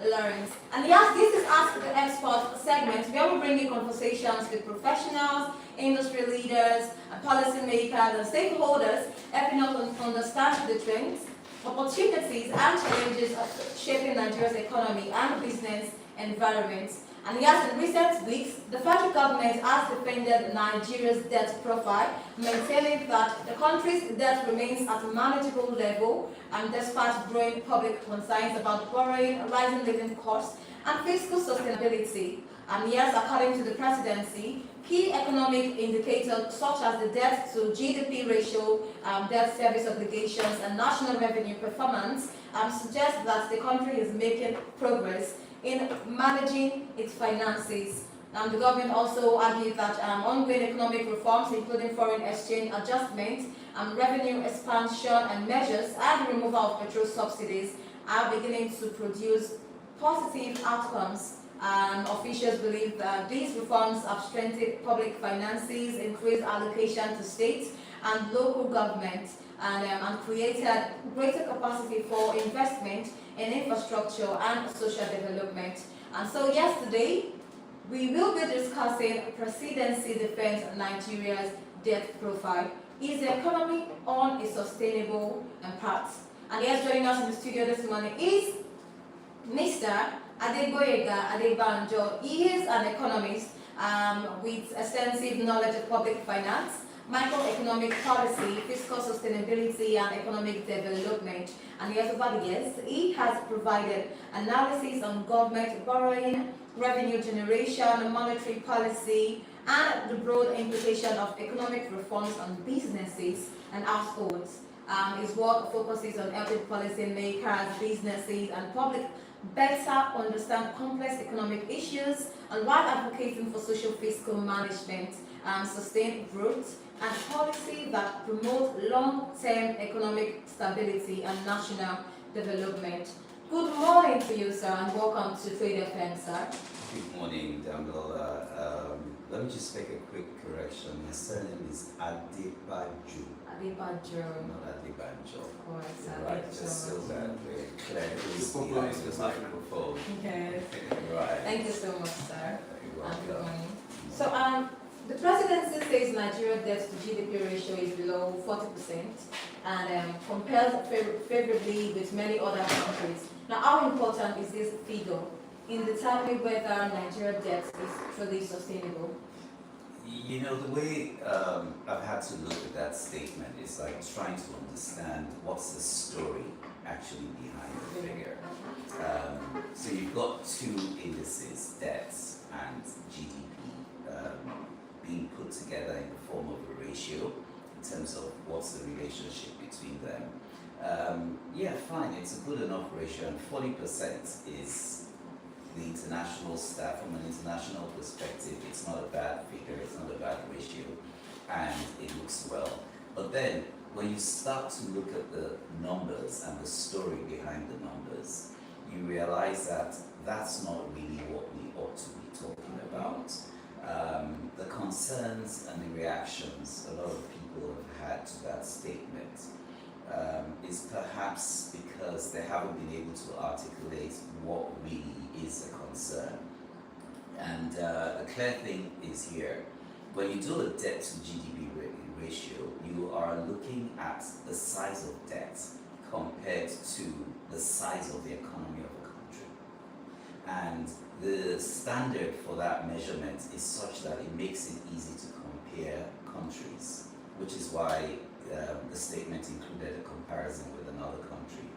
Lawrence. And yes, this is Ask the Expert segment where we bring in conversations with professionals, industry leaders, policymakers, and stakeholders, helping us understand the trends, opportunities, and challenges of shaping Nigeria's economy and business environment. And yes, in recent weeks, the federal government has defended Nigeria's debt profile, maintaining that the country's debt remains at a manageable level, and despite growing public concerns about borrowing, rising living costs, and fiscal sustainability. And yes, according to the presidency, key economic indicators such as the debt to GDP ratio, debt service obligations, and national revenue performance suggest that the country is making progress in managing its finances. The government also argued that ongoing economic reforms, including foreign exchange adjustments, revenue expansion and measures, and the removal of petrol subsidies are beginning to produce positive outcomes. Officials believe that these reforms have strengthened public finances, increased allocation to states and local government, and created greater capacity for investment in infrastructure and social development. And so yesterday, we will be discussing Presidency defends Nigeria's debt profile. Is the economy on a sustainable path? And yes, joining us in the studio this morning is Mr. Adegboyega Adebanjo. He is an economist with extensive knowledge of public finance, macroeconomic policy, fiscal sustainability, and economic development. And yes, over the years, he has provided analysis on government borrowing, revenue generation, monetary policy, and the broad implication of economic reforms on businesses and households. His work focuses on helping policymakers, businesses, and public better understand complex economic issues, and while advocating for social fiscal management, sustained growth, and policy that promote long-term economic stability and national development. Good morning to you, sir, and welcome to Trade FM, sir. Good morning, Dangle. Let me just make a quick correction. My surname is Adebanjo. Adebanjo. Not Adebanjo. Of course, sir. Right, just so that we're clear who's behind the microphone. Okay. Right. Thank you so much, sir. You're And good welcome. morning. So, the presidency says Nigeria debt to GDP ratio is below 40% and compares favorably with many other countries. Now, how important is this figure in determining whether Nigeria debt is truly sustainable? You know, the way I've had to look at that statement is like trying to understand what's the story actually behind the figure. So you've got two indices, debts and GDP, being put together in the form of a ratio in terms of what's the relationship between them. Yeah, fine, it's a good enough ratio, and 40% is the international staff. From an international perspective, it's not a bad figure, it's not a bad ratio, and it looks well. But then, when you start to look at the numbers and the story behind the numbers, you realize that that's not really what we ought to be talking about. The concerns and the reactions a lot of people have had to that statement is perhaps because they haven't been able to articulate what really is a concern. And the clear thing is here, when you do a debt to GDP ratio, you are looking at the size of debt compared to the size of the economy of a country. And the standard for that measurement is such that it makes it easy to compare countries, which is why the statement included a comparison with another country.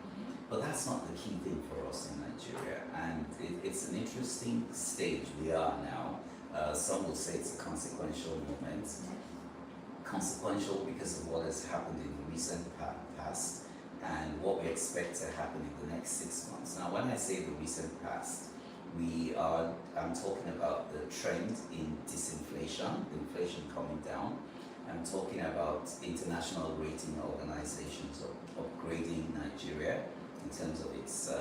But that's not the key thing for us in Nigeria, and it's an interesting stage we are now. Some will say it's a consequential moment. Consequential because of what has happened in the recent past and what we expect to happen in the next 6 months. Now, when I say the recent past, I'm talking about the trend in disinflation, inflation coming down. I'm talking about international rating organizations upgrading Nigeria in terms of its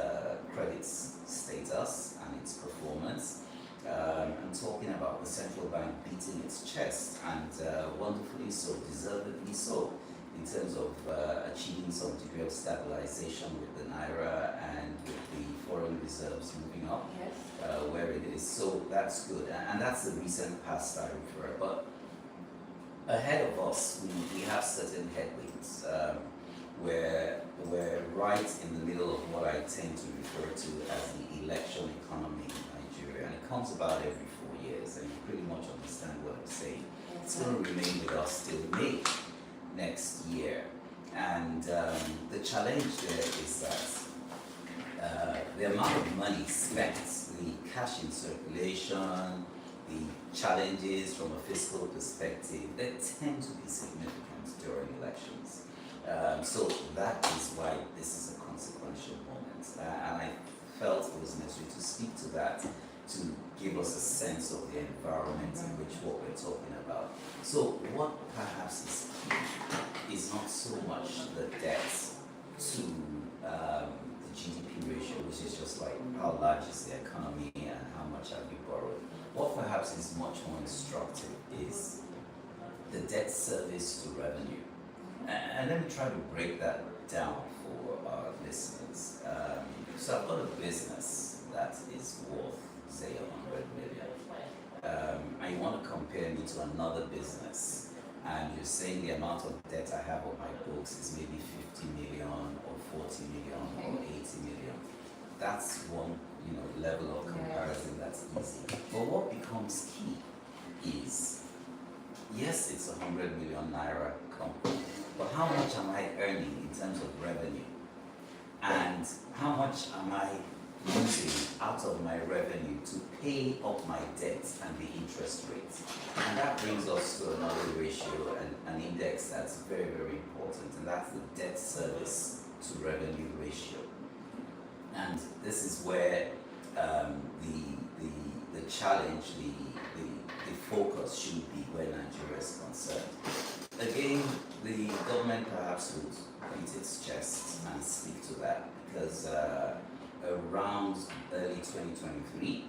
credit status and its performance. I'm talking about the central bank beating its chest, and wonderfully so, deservedly so, in terms of achieving some degree of stabilization with the Naira and with the foreign reserves moving coming up, Yes. where it is. So that's good, and that's the recent past I refer. But ahead of us, we have certain headwinds. Where we're right in the middle of what I tend to refer to as the election economy in Nigeria, and it comes about every 4 years, and you pretty much understand what I'm saying. It's going to remain with us till May next year, and the challenge there is that the amount of money spent, the cash in circulation, the challenges from a fiscal perspective, they tend to be significant during elections. So that is why this is a consequential moment. And I felt it was necessary to speak to that, to give us a sense of the environment in which what we're talking about. So what perhaps is key is not so much the debt to the GDP ratio, which is just like how large is the economy and how much have you borrowed. What perhaps is much more instructive is the debt service to revenue. And let me try to break that down for our listeners. So I've got a business that is worth, say, 100 million. And you want to compare me to another business, and you're saying the amount of debt I have on my books is maybe 50 million or 40 million or 80 million. That's one, level of comparison that's easy. But what becomes key is, yes, it's 100 million naira company, but how much am I earning in terms of revenue? And how much am I using out of my revenue to pay off my debt and the interest rates? And that brings us to another ratio, an index that's very, very important, and that's the debt service to revenue ratio. And this is where the challenge, the focus should be where Nigeria is concerned. Again, the government perhaps would beat its chest and speak to that, because around early 2023,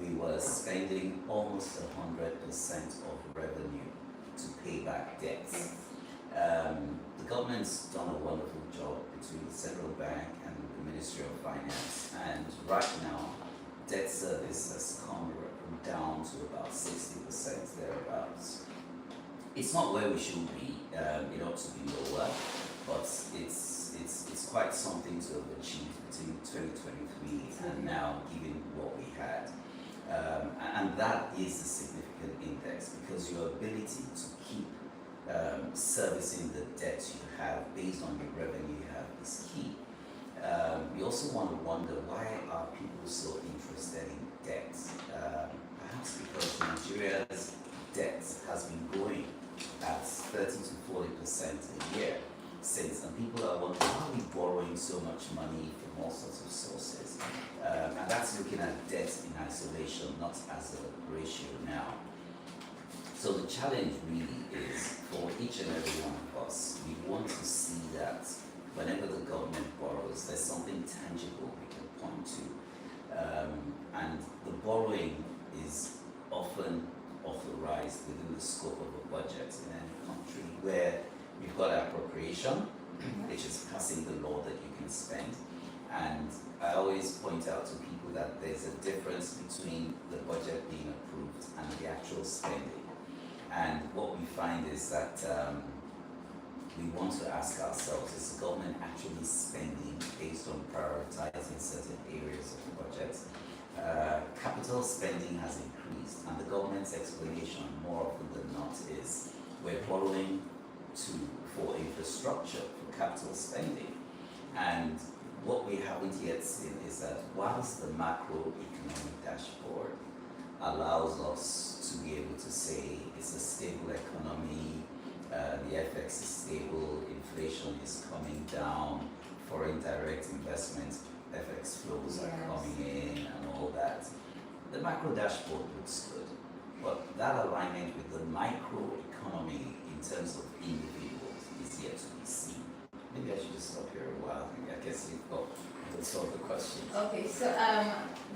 we were spending almost 100% of revenue to pay back debts. The government's done a wonderful job between the central bank and the Ministry of Finance, and right now, debt service has come down to about 60% thereabouts. It's not where we should be. It ought to be lower, but it's quite something to have achieved between 2023 and now, given what we had. And that is a significant index, because your ability to keep servicing the debt you have based on the revenue you have is key. We also want to wonder, why are people so interested in debt? Perhaps because Nigeria's debt has been growing at 30 to 40% a year since, and people are wondering, why are we borrowing so much money from all sorts of sources? And that's looking at debt in isolation, not as a ratio now. So the challenge really is, for each and every one of us, we want to see that whenever the government borrows, there's something tangible we can point to. And the borrowing is often authorized within the scope of a budget in any country, where we've got appropriation, which is passing the law that you can spend. And I always point out to people that there's a difference between the budget being approved and the actual spending. And what we find is that we want to ask ourselves, is the government actually spending based on prioritizing certain areas of the budget? Capital spending has increased, and the government's explanation more often than not is, we're borrowing for infrastructure, for capital spending. And what we haven't yet seen is that whilst the macroeconomic dashboard allows us to be able to say it's a stable economy, the FX is stable, inflation is coming down, foreign direct investment, FX flows are coming in and all that, the macro dashboard looks good. But that alignment with the micro economy in terms of individuals is yet to be seen. Maybe I should just stop here a while. I guess you've got to solve the question. Okay, so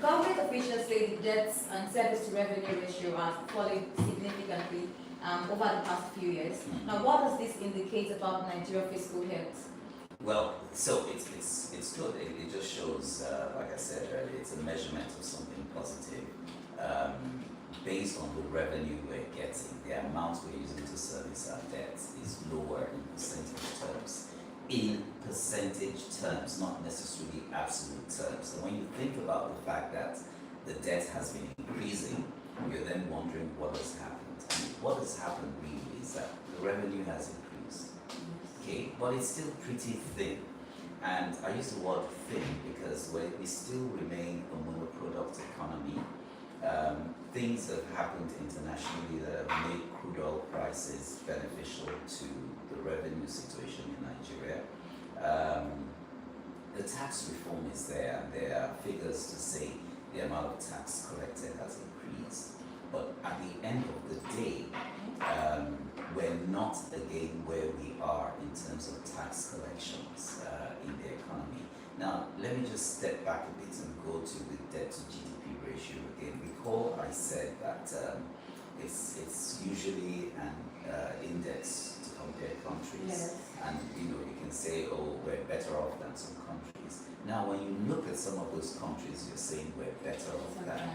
government officials say the debts and service to revenue ratio are falling significantly over the past few years. Now, what does this indicate about Nigeria's fiscal health? Well, so it's good. It just shows, like I said earlier, it's a measurement of something positive. Um, Based on the revenue we're getting, the amount we're using to service our debts is lower in percentage terms. In percentage terms, not necessarily absolute terms. So when you think about the fact that the debt has been increasing, you're then wondering what has happened. And what has happened really is that the revenue has increased. Okay, but it's still pretty thin. And I use the word thin because we still remain a monoproduct economy. Things have happened internationally that have made crude oil prices beneficial to the revenue situation in Nigeria. The tax reform is there, and there are figures to say the amount of tax collected has increased. But at the end of the day, we're not again where we are in terms of tax collections in the economy. Now, let me just step back a bit and go to the debt to GDP ratio again. Recall I said that it's usually an index to compare countries. Yes. And you can say, oh, we're better off than some countries. Now, when you look at some of those countries, you're saying we're better off than.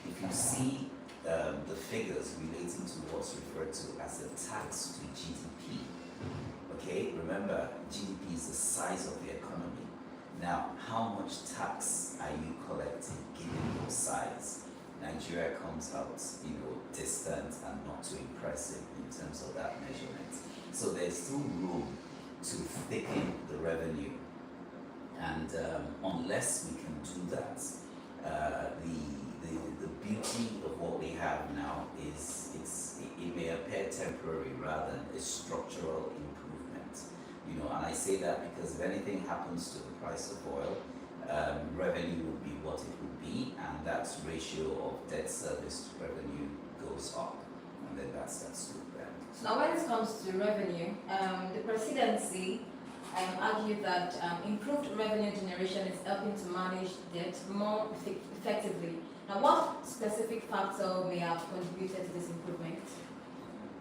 If you see the figures relating to what's referred to as the tax to GDP, okay, remember GDP is the size of the economy. Now, how much tax are you collecting given your size? Nigeria comes out, distant and not too impressive in terms of that measurement. So there's still room to thicken the revenue, and unless we can do that, the beauty of what we have now is it may appear temporary rather than a structural improvement. And I say that because if anything happens to the price of oil, revenue will be what it will be, and that ratio of debt service to revenue goes up, and then that's good. So now when it comes to revenue, the presidency argued that improved revenue generation is helping to manage debt more effectively. Now, what specific factor may have contributed to this improvement?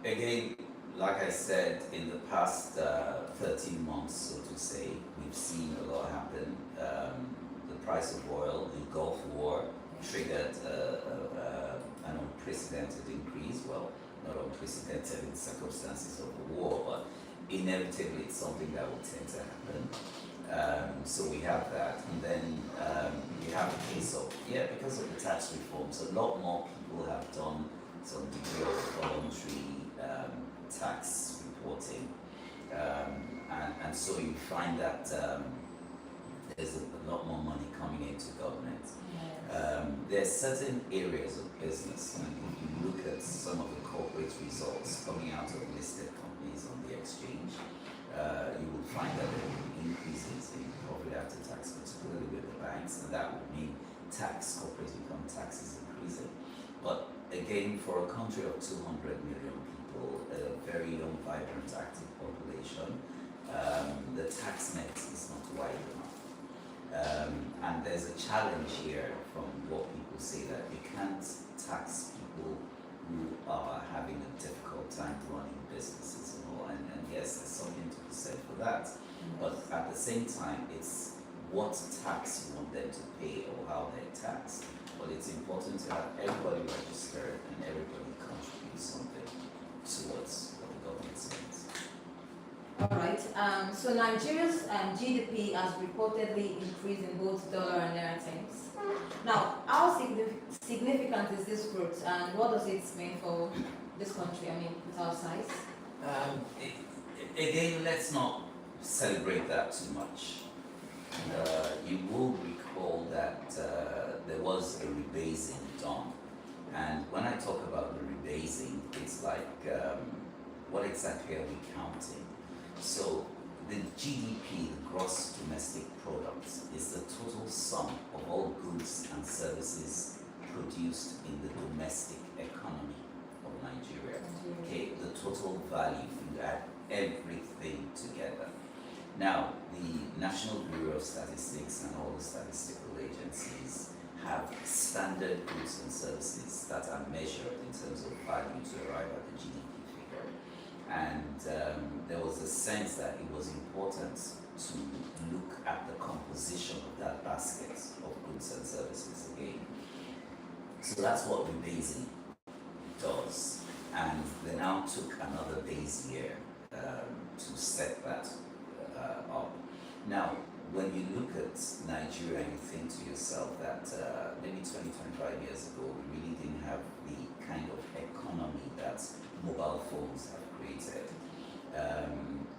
Again, like I said, in the past 13 months, so to say, we've seen a lot happen. The price of oil, the Gulf War triggered an unprecedented increase. Well, not unprecedented in circumstances of the war, but inevitably it's something that will tend to happen. So we have that, and then we have the case of, because of the tax reforms, a lot more people have done some degree of voluntary tax reporting, and so you find that there's a lot more money coming into government. There's certain areas of business, and if you look at some of the corporate results coming out of listed companies on the exchange, you will find that there will be increases in profit after tax, particularly with the banks, and that would mean corporate income tax is increasing. But again, for a country of 200 million people, a very young, vibrant, active population, the tax net is not wide enough. And there's a challenge here from what people say, that you can't tax people who are having a difficult time running businesses and all. And yes, there's something to be said for that. But at the same time, it's what tax you want them to pay or how they're taxed. But it's important to have everybody registered and everybody contribute something towards what the government spends. All right. So Nigeria's GDP has reportedly increased in both dollar and naira terms. Now, how significant is this growth, and what does it mean for this country? I mean, with our size. Again, let's not celebrate that too much. You will recall that there was a rebasing done, and when I talk about the rebasing, it's like what exactly are we counting? So the GDP, the gross domestic product, is the total sum of all goods and services produced in the domestic economy of Nigeria. Okay, the total value, you add everything together. Now, the National Bureau of Statistics and all the statistical agencies have standard goods and services that are measured in terms of value to arrive at the GDP figure. And there was a sense that it was important to look at the composition of that basket of goods and services again. So that's what rebasing does. And they now took another base year to set that up. Now, when you look at Nigeria and you think to yourself that maybe 20, 25 years ago, we really didn't have the kind of economy that mobile phones have created.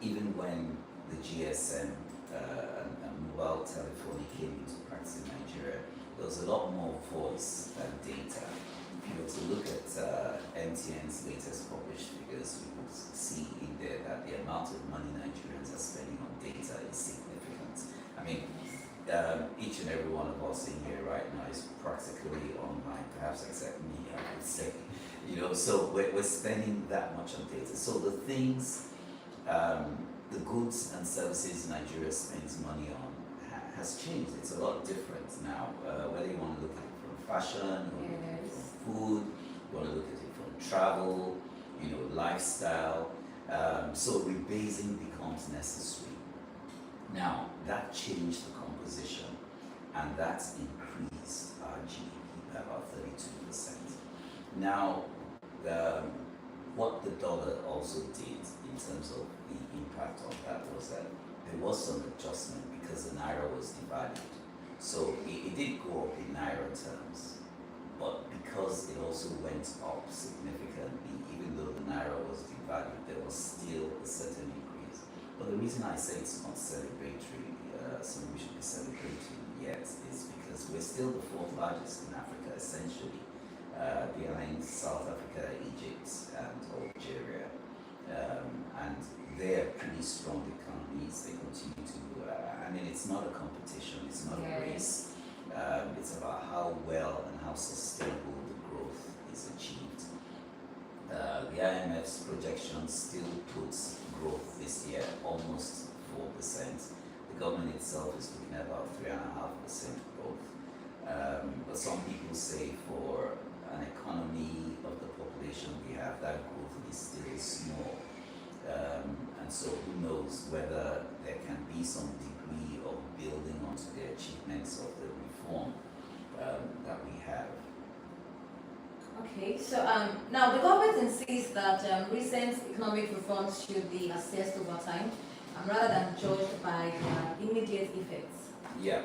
Even when the GSM and mobile telephony came into practice in Nigeria, there was a lot more voice than data. If you were to look at MTN's latest published figures, we would see in there that the amount of money Nigerians are spending on data is significant. I mean, each and every one of us in here right now is practically online, perhaps except me, I would say. So we're spending that much on data. So the things, the goods and services Nigeria spends money on has changed. It's a lot different now. Whether you want to look at it from fashion, you want to look at it from food, you want to look at it from travel, lifestyle. So rebasing becomes necessary. Now, that changed the composition, and that increased our GDP by about 32%. Now, what the dollar also did in terms of the impact of that was that there was some adjustment because the naira was devalued. So it did go up in naira terms, but because it also went up significantly, even though the naira was devalued, there was still a certain increase. But the reason I say it's not celebratory, something we should be celebrating yet, is because we're still the fourth largest in Africa, essentially, behind South Africa, Egypt, and Algeria. And they're pretty strong economies. They continue to, it's not a competition, it's not a race. It's about how well and how sustainable the growth is achieved. The IMF's projection still puts growth this year almost 4%. The government itself is looking at about 3.5% growth. But some people say for an economy of the population we have, that growth is still small. And so who knows whether there can be some degree of building onto the achievements of the reform that we have. Okay, so now the government insists that recent economic reforms should be assessed over time rather than judged by their immediate effects. Yeah,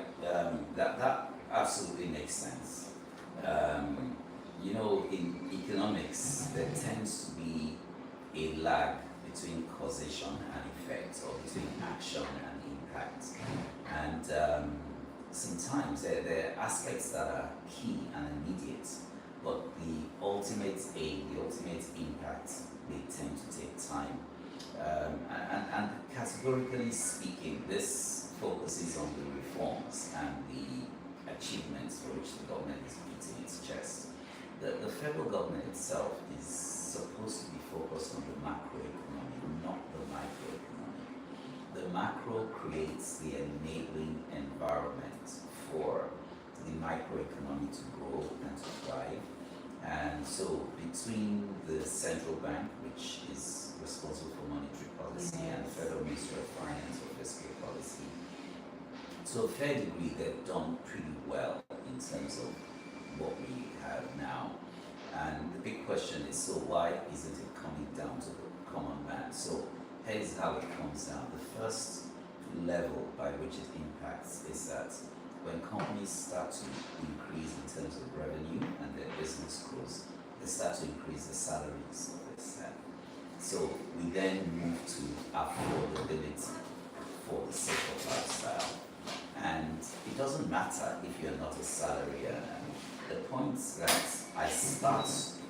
that absolutely makes sense. In economics, there tends to be a lag between causation and effect, or between action and impact. And sometimes there are aspects that are key and immediate, but the ultimate aim, the ultimate impact, they tend to take time. And categorically speaking, this focuses on the reforms and the achievements for which the government is beating its chest. The federal government itself is supposed to be focused on the macroeconomy, not the microeconomy. The macro creates the enabling environment for the microeconomy to grow and to thrive. And so between the central bank, which is responsible for monetary policy, and the Federal Ministry of Finance or fiscal policy, to a fair degree they've done pretty well in terms of what we have now. And the big question is, so why isn't it coming down to the common man? So here's how it comes down. The first level by which it impacts is that when companies start to increase in terms of revenue and their business grows, they start to increase the salaries of their staff. So we then move to affordability for the sake of lifestyle. And it doesn't matter if you're not a salary earner. The point that I start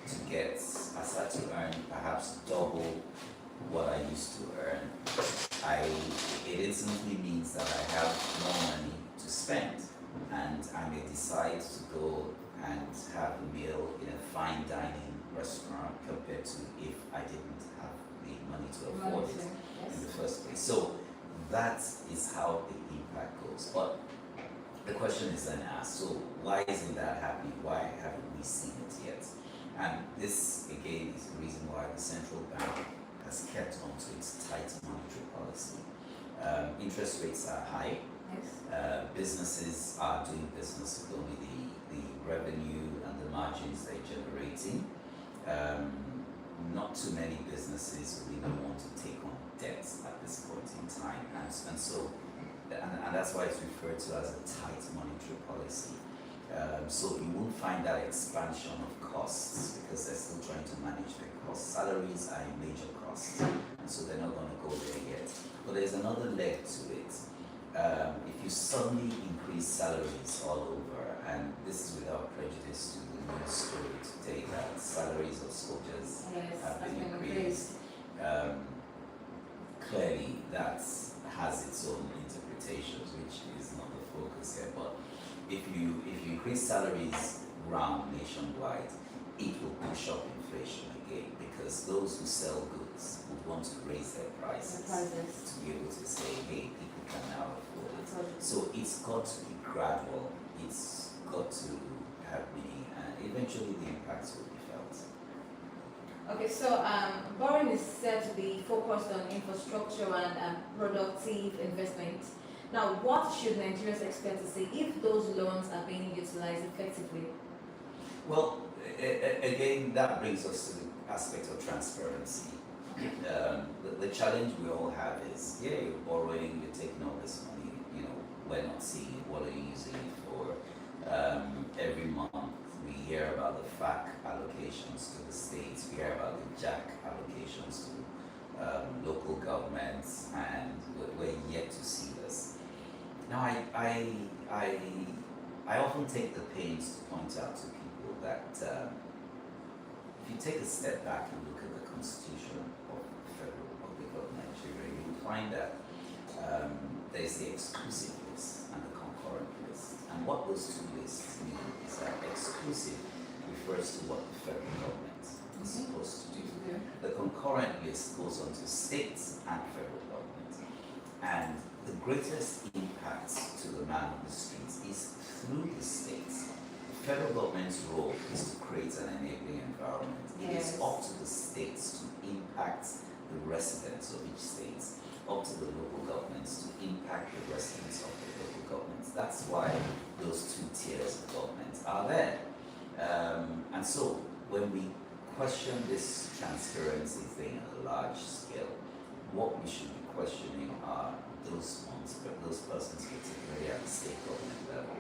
to earn perhaps double what I used to earn, it instantly means that I have more money to spend, and I may decide to go and have a meal in a fine dining restaurant compared to if I didn't have the money to afford it in the first place. So that is how the impact goes. But the question is then asked, so why isn't that happening? Why haven't we seen it yet? And this, again, is the reason why the central bank has kept on to its tight monetary policy. Interest rates are high. Yes. Businesses are doing business with only the revenue and the margins they're generating. Not too many businesses really want to take on debt at this point in time, and so and that's why it's referred to as a tight monetary policy. So you won't find that expansion of costs because they're still trying to manage their costs. Salaries are a major cost, and so they're not going to go there yet. But there's another leg to it. If you suddenly increase salaries all over, and this is without prejudice to the news story today that salaries of soldiers have been increased, clearly that has its own interpretations, which is not the focus here. But if you increase salaries around nationwide, it will push up inflation again because those who sell goods would want to raise their prices to be able to say, hey, people can now afford it. So it's got to be gradual, it's got to have meaning, and eventually the impacts will be felt. Okay, so borrowing is said to be focused on infrastructure and productive investment. Now, what should Nigerians expect to see if those loans are being utilized effectively? Well, again, that brings us to the aspect of transparency. The challenge we all have is, yeah, you're borrowing, you're taking all this money, you know, we're not seeing it, what are you using it for? Every month we hear about the FAC allocations to the states, we hear about the JAC allocations to local governments, and we're yet to see this. Now, I often take the pains to point out to people that if you take a step back and look at the Constitution of the Federal Republic of Nigeria, you will find that there's the exclusive list and the concurrent list. And what those two lists mean is that exclusive refers to what the federal government is supposed to do. The concurrent list goes on to states and federal government. And the greatest impact to the man on the streets is through the states. The federal government's role is to create an enabling environment. It is up to the states to impact the residents of each state, up to the local governments to impact the residents of the local governments. That's why those two tiers of government are there. And so when we question this transparency thing at a large scale, what we should be questioning are those persons, particularly at the state government level.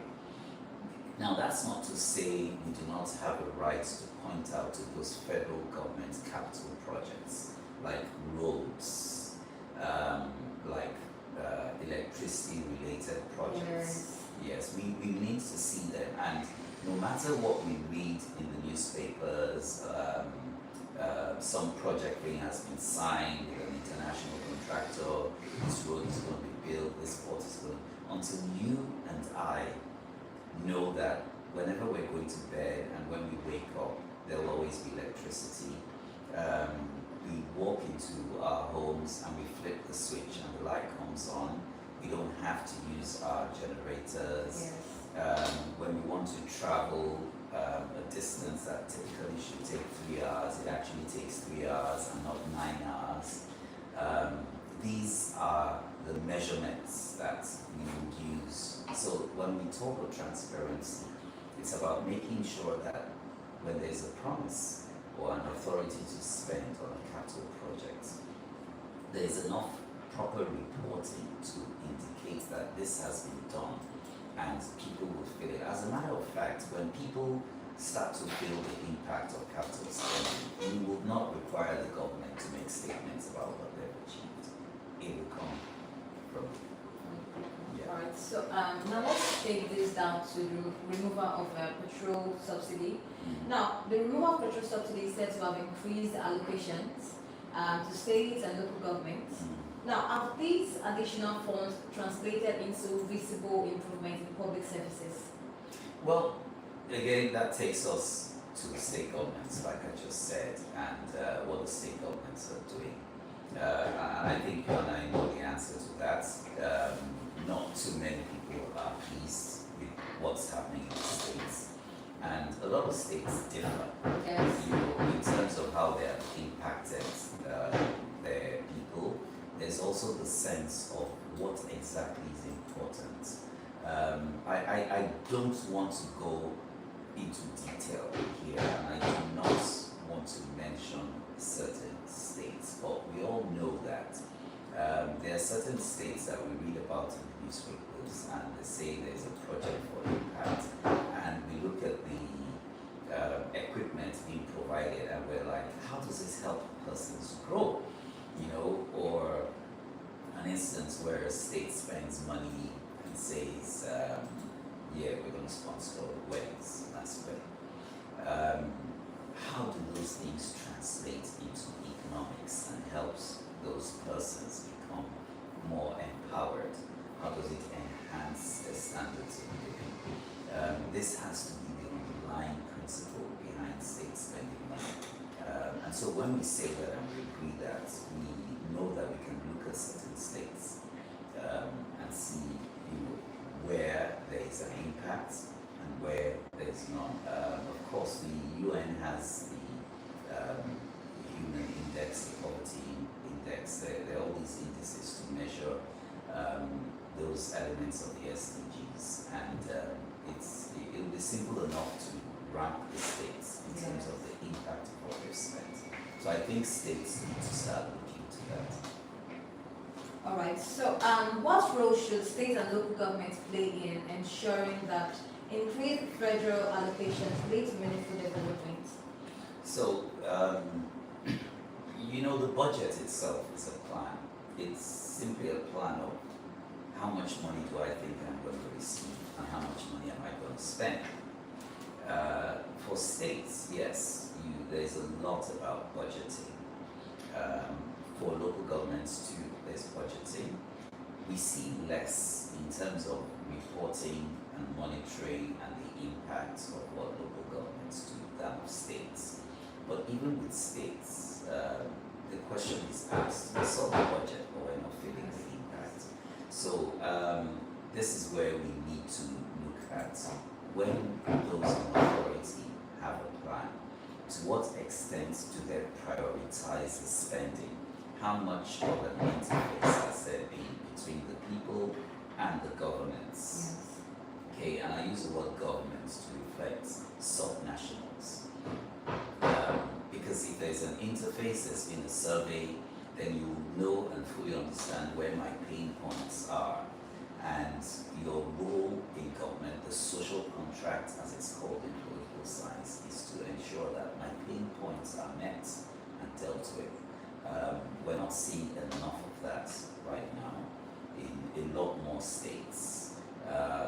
Now, that's not to say we do not have a right to point out to those federal government capital projects like roads, like electricity-related projects. Yes, we need to see them, and no matter what we read in the newspapers, some project thing has been signed with an international contractor, this road is going to be built, this port is going to, until you and I know that whenever we're going to bed and when we wake up, there'll always be electricity. We walk into our homes and we flip the switch and the light comes on. We don't have to use our generators. When we want to travel a distance that typically should take 3 hours, it actually takes 3 hours and not 9 hours. These are the measurements that we would use. So when we talk of transparency, it's about making sure that when there's a promise or an authority to spend on a capital project, there's enough proper reporting to indicate that this has been done and people will feel it. As a matter of fact, when people start to feel the impact of capital spending, we will not require the government to make statements about what they've achieved. It will come from. Alright, so now let's take this down to the removal of petrol subsidy. Now, the removal of petrol subsidy is said to have increased allocations to states and local governments. Now, have these additional funds translated into visible improvement in public services? Well, again, that takes us to the state governments, like I just said, and what the state governments are doing. And I think you and I know the answer to that. Not too many people are pleased with what's happening in the states. And a lot of states differ, Yes. you know, in terms of how they have impacted their people. there's also the sense of what exactly is important. I don't want to go into detail here, and I do not want to mention certain states, but we all know that there are certain states that we read about in the newspapers, and they say there's a project for impact, and we look at the equipment being provided, and we're like, how does this help persons grow? You know, or an instance where a state spends money and says, yeah, we're going to sponsor weddings, that's great. How do those things translate into economics and helps those persons become more empowered? How does it enhance their standards of living? This has to be the underlying principle behind state spending money. And so when we say that and we agree that, we know that we can look at certain states and see, where there is an impact and where there is none. Of course, the UN has the Human Index, the Poverty Index. There are all these indices to measure those elements of the SDGs, and it'll be simple enough to rank the states in terms of the impact of what they've spent. So I think states need to start looking to that. All right, so what role should state and local governments play in ensuring that increased federal allocations lead to meaningful development? So, the budget itself is a plan. It's simply a plan of how much money do I think I'm going to receive and how much money am I going to spend. For states, yes, there's a lot about budgeting. For local governments too, there's budgeting. We see less in terms of reporting and monitoring and the impact of what local governments do than of states. But even with states, the question is asked, we saw the budget, but we're not feeling the impact. So this is where we need to look at when those in authority have a plan, to what extent do they prioritize the spending? How much of an interface has there been between the people and the governments? Yes. Okay, and I use the word governments to reflect subnationals. Because if there's an interface, there's been a survey, then you know and fully understand where my pain points are. And your role in government, the social contract as it's called in political science, is to ensure that my pain points are met and dealt with. We're not seeing enough of that right now in a lot more states.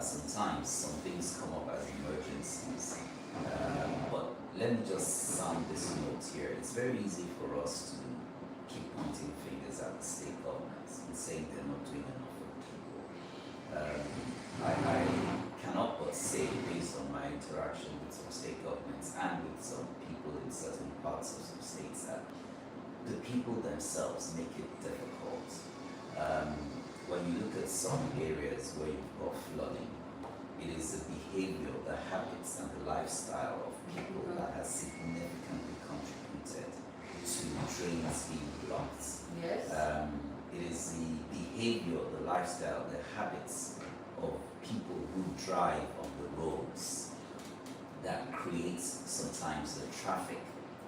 Sometimes some things come up as emergencies, but let me just sound this note here. It's very easy for us to keep pointing fingers at the state governments and saying they're not doing enough for the people. I cannot but say, based on my interaction with some state governments and with some people in certain parts of some states, that the people themselves make it difficult. When you look at some areas where you've got flooding, it is the behavior, the habits, and the lifestyle of people that has significantly contributed to drains being blocked. Yes. It is the behavior, the lifestyle, the habits of people who drive on the roads that creates sometimes the traffic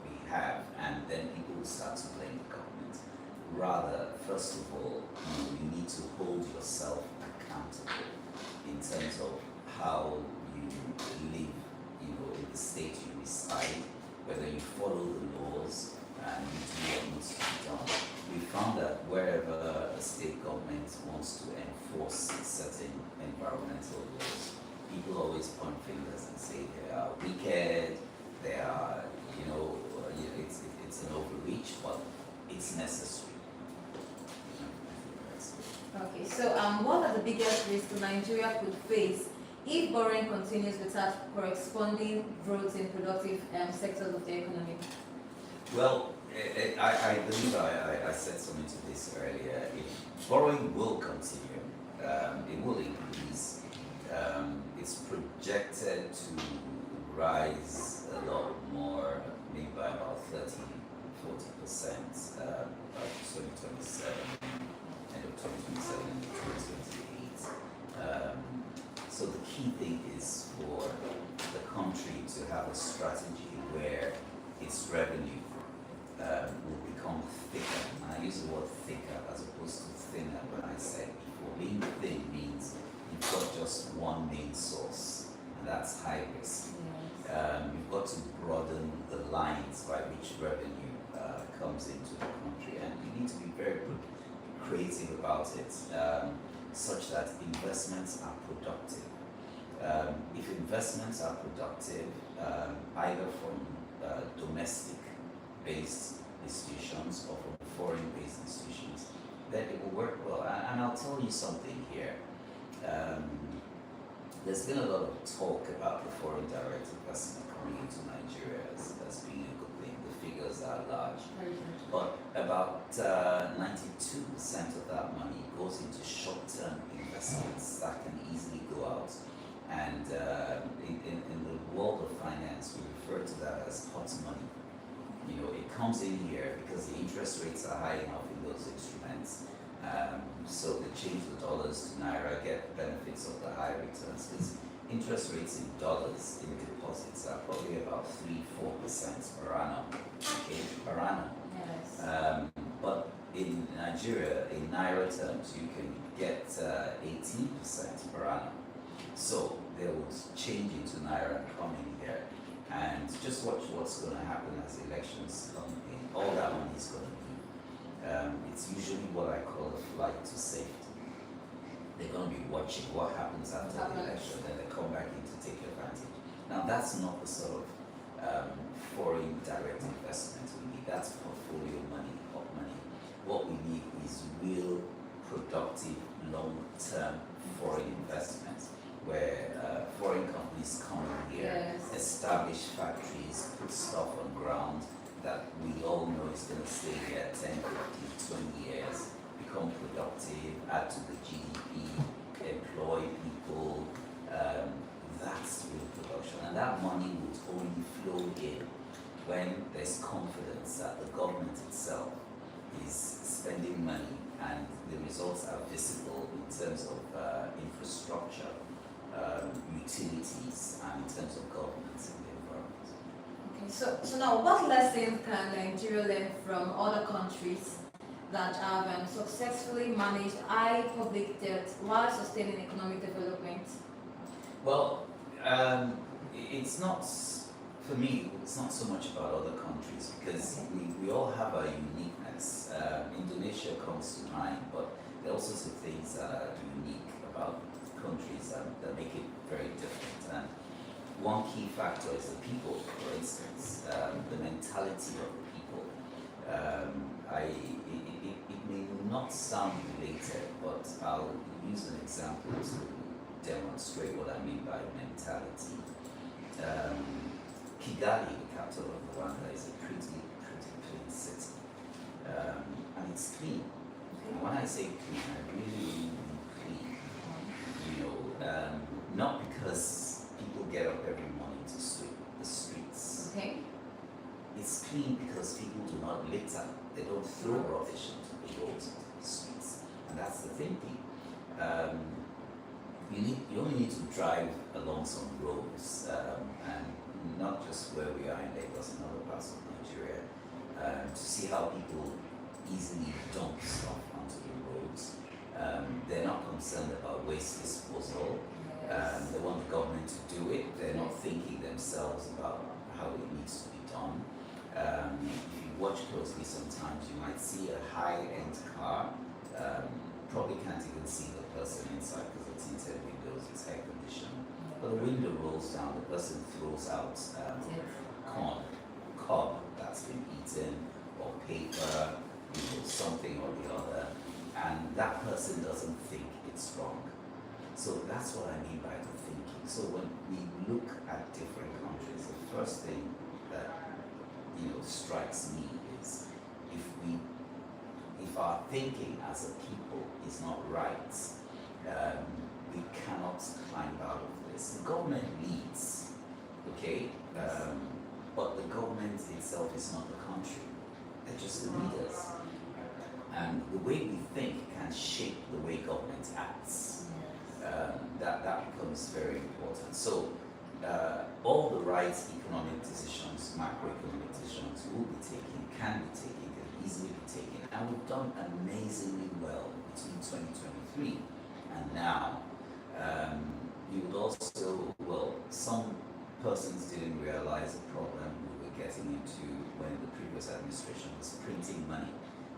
we have, and then people will start to blame the government. Rather, first of all, you need to hold yourself accountable in terms of how you live, in the state you reside, whether you follow the laws and you do what needs to be done. We found that wherever a state government wants to enforce certain environmental laws, people always point fingers and say they are wicked, they are, it's an overreach, but it's necessary. Okay, so what are the biggest risks Nigeria could face if borrowing continues without corresponding growth in productive sectors of the economy? Well, I believe I said something to this earlier. If borrowing will continue, it will increase. It's projected to rise a lot more, maybe by about 30-40% by 2027. 2027 and 2028. So the key thing is for the country to have a strategy where its revenue will become thicker. And I use the word thicker as opposed to thinner when I said before. Being thin means you've got just one main source, and that's high risk. You've got to broaden the lines by which revenue comes into the country, and you need to be very creative about it, such that investments are productive. If investments are productive, either from domestic-based institutions or from foreign-based institutions, then it will work well. And I'll tell you something here. There's been a lot of talk about the foreign direct investment coming into Nigeria as being a good thing. The figures are large. But about 92% of that money goes into short-term investments that can easily go out. And in the world of finance, we refer to that as hot money. You know, it comes in here because the interest rates are high enough in those instruments. So they change the dollars to naira, get benefits of the high returns. Because interest rates in dollars in deposits are probably about 3-4% per annum. Okay, per annum. Yes. But in Nigeria, in naira terms, you can get 18% per annum. So they will change into naira and come in here, and just watch what's going to happen as elections come in. All that money is going to be. It's usually what I call a flight to safety. They're going to be watching what happens after the election, then they come back in to take advantage. Now that's not the sort of foreign direct investment we need. That's portfolio money, hot money. What we need is real, productive, long-term foreign investments, where foreign companies come in here, Yes. establish factories, put stuff on ground that we all know is going to stay here 10, 15, 20 years, become productive, add to the GDP, employ people. That's real production. And that money would only flow in when there's confidence that the government itself is spending money and the results are visible in terms of infrastructure, utilities, and in terms of governance in the environment. Okay, so now what lessons can Nigeria learn from other countries that have successfully managed high public debt while sustaining economic development? Well, it's not, for me, it's not so much about other countries because we all have a uniqueness. Indonesia comes to mind, but there are all sorts of things that are unique about countries that make it very different. And one key factor is the people, for instance, the mentality of the people. It may not sound related, but I'll use an example to demonstrate what I mean by mentality. Kigali, the capital of Rwanda, is a pretty clean city, and it's clean. And when I say clean, I really mean clean. You know, not because people get up every morning to sweep the streets. Okay. It's clean because people do not litter. They don't throw rubbish into the roads, into the streets, and that's the thinking. You only need to drive along some roads, and not just where we are in Lagos and other parts of Nigeria, to see how people easily dump stuff onto the roads. They're not concerned about waste disposal. They want the government to do it. They're not thinking themselves about how it needs to be done. If you watch closely, sometimes you might see a high-end car. Probably can't even see the person inside because the tinted windows, it's air conditioned. But the window rolls down, the person throws out cob that's been eaten, or paper, something or the other, and that person doesn't think it's wrong. So that's what I mean by the thinking. So when we look at different countries, the first thing that strikes me is if our thinking as a people is not right, we cannot climb out of this. The government leads, okay, but the government itself is not the country. They're just the leaders. And the way we think can shape the way government acts. That becomes very important. So all the right economic decisions, macroeconomic decisions will be taken, can be taken, can easily be taken. And we've done amazingly well between 2023 and now. You would also, well, some persons didn't realize the problem we were getting into when the previous administration was printing money,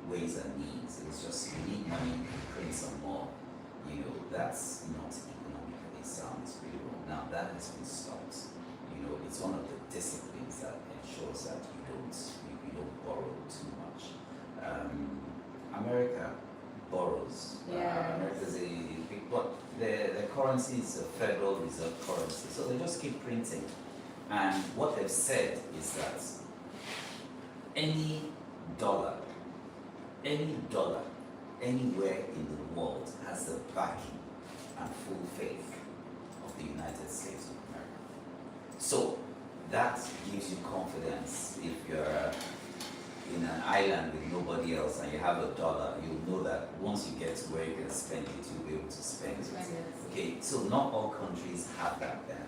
ways and means. It was just, you need money, print some more. You know, that's not economically sound, it's really wrong. Now that has been stopped. You know, it's one of the disciplines that ensures that you don't borrow too much. America borrows. America's a big, but their currency is a Federal Reserve currency, so they just keep printing. And what they've said is that any dollar, anywhere in the world has the backing and full faith of the United States of America. So that gives you confidence. If you're in an island with nobody else and you have a dollar, you'll know that once you get to where you can spend it, you'll be able to spend it. Okay, so not all countries have that benefit.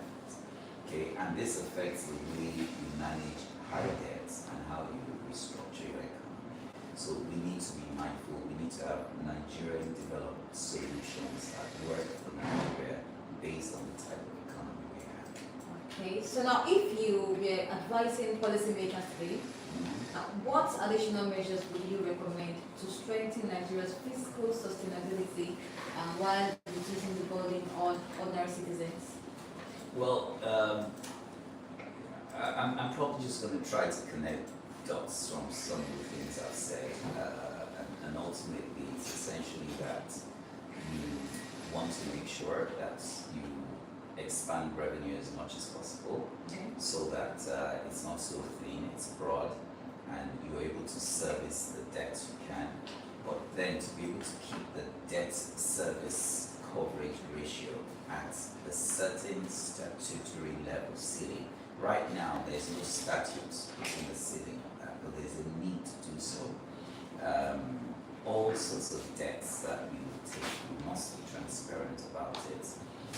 Okay, and this affects the way you manage high debts and how you restructure your economy. So we need to be mindful. We need to have Nigerian developed solutions that work for Nigeria based on the type of economy we have. Okay, so now if you were advising policymakers today, what additional measures would you recommend to strengthen Nigeria's fiscal sustainability while reducing the burden on ordinary citizens? Well, I'm probably just going to try to connect dots from some of the things I've said, and ultimately it's essentially that you want to make sure that you expand revenue as much as possible, so that it's not so thin, it's broad, and you're able to service the debt you can, but then to be able to keep the debt service coverage ratio at a certain statutory level ceiling. Right now, there's no statute in the ceiling of that, but there's a need to do so. All sorts of debts that we will take, we must be transparent about it.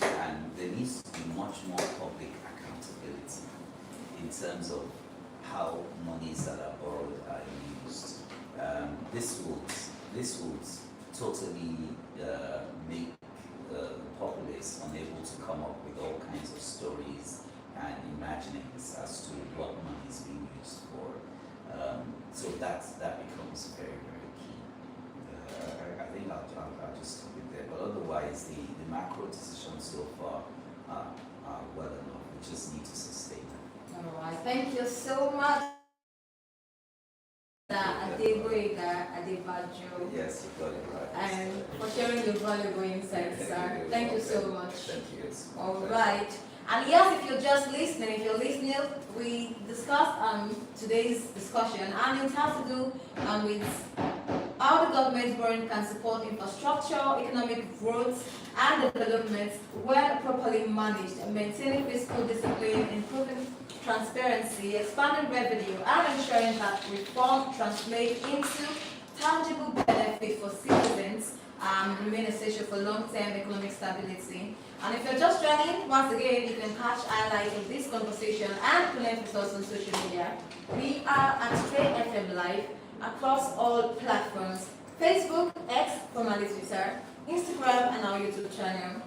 And there needs to be much more public accountability in terms of how monies that are borrowed are used. This would totally make the populace unable to come up with all kinds of stories and imaginings as to what money is being used for. So that becomes very, very key. I think I'll just stop it there. But otherwise, the macro decisions so far are well enough. We just need to sustain them. All right, thank you so much. Adebajo. Yes, you got it right. And for sharing your valuable insights, sir. Thank you so much. Thank you. All right. And yes, if you're just listening, we discussed today's discussion, and it has to do with how the government borrowing can support infrastructure, economic growth, and development when properly managed, maintaining fiscal discipline, improving transparency, expanding revenue, and ensuring that reform translates into tangible benefit for citizens remain essential for long-term economic stability. And if you're just joining, once again, you can catch highlights of this conversation and connect with us on social media. We are at Straight FM Live across all platforms: Facebook, X, formerly Twitter, Instagram, and our YouTube channel.